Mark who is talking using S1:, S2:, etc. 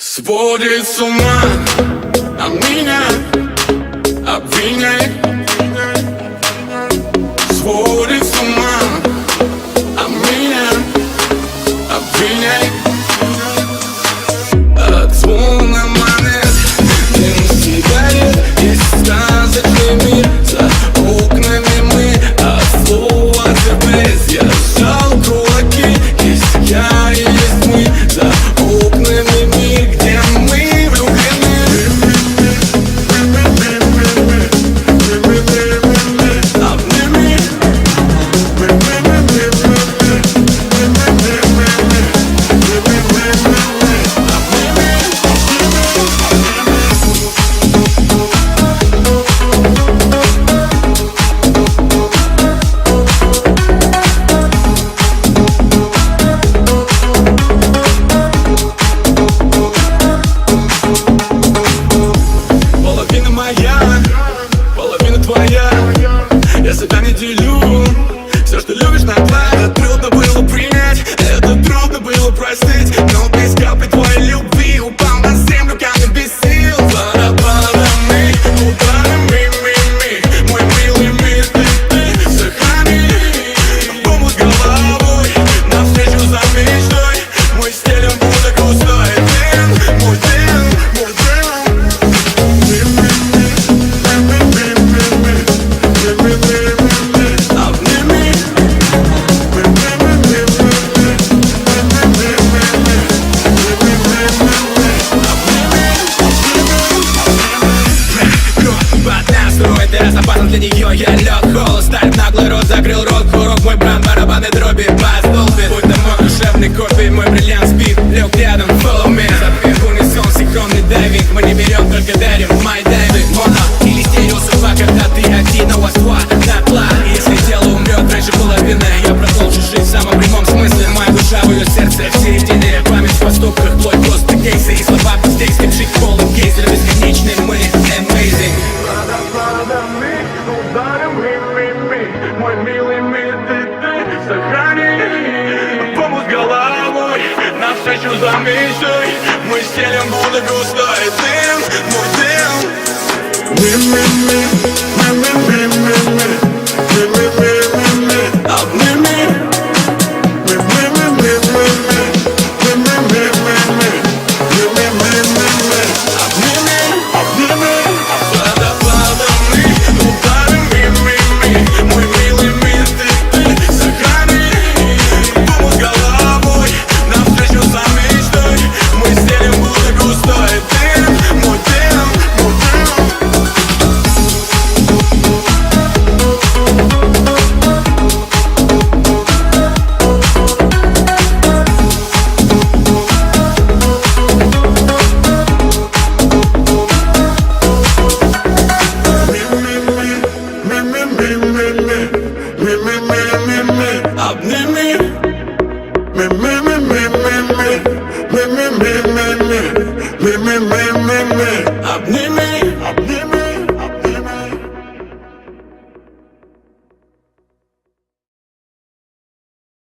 S1: Сводит с ума, а меня обвиняет. Сводит с ума, а меня обвиняет. От звона монет, дым сигарет и сказочный мир. За окнами мы, а слова терпеть. Я сжал кулаки, есть я и есть мы. За окнами мир, где мы влюблены. Обними. Половина моя, половина твоя. Я себя не делю. Все, что любишь, на два. Это трудно было принять, это трудно было простить. Но без капли твоей любви упал на землю, камень без сил. Барабанами, ударами, мой милый мир, ты сохрани. Помут головой, навстречу за мечтой. Мы стелем будто густой дым, мой дым, мой дым.
S2: Ты разопасан для нее, я лег, холод, сталь, наглый рот, закрыл рот, курок, мой брат, барабаны, дроби, бас, долбит. Будь то мой душевный кофе, мой бриллиант спит, лег рядом, follow me. Запев унисон, синхронный дайвинг, мы не берем, только дарим, my diving. Моно или стерео судьба, когда ты один, у вас два на план. Если тело умрет раньше половины, я продолжу жить в самом прямом смысле. Моя душа в ее сердце, в середине, память в поступках, плоть, просто кейсы и слова без действий, жить полным кейсер, бесконечный мы, amazing.
S1: Мой милый мир, ты сохрани. Помут головой, навстречу за мечтой. Мы стелем будто густой дым, мой дым. Обними. Обними.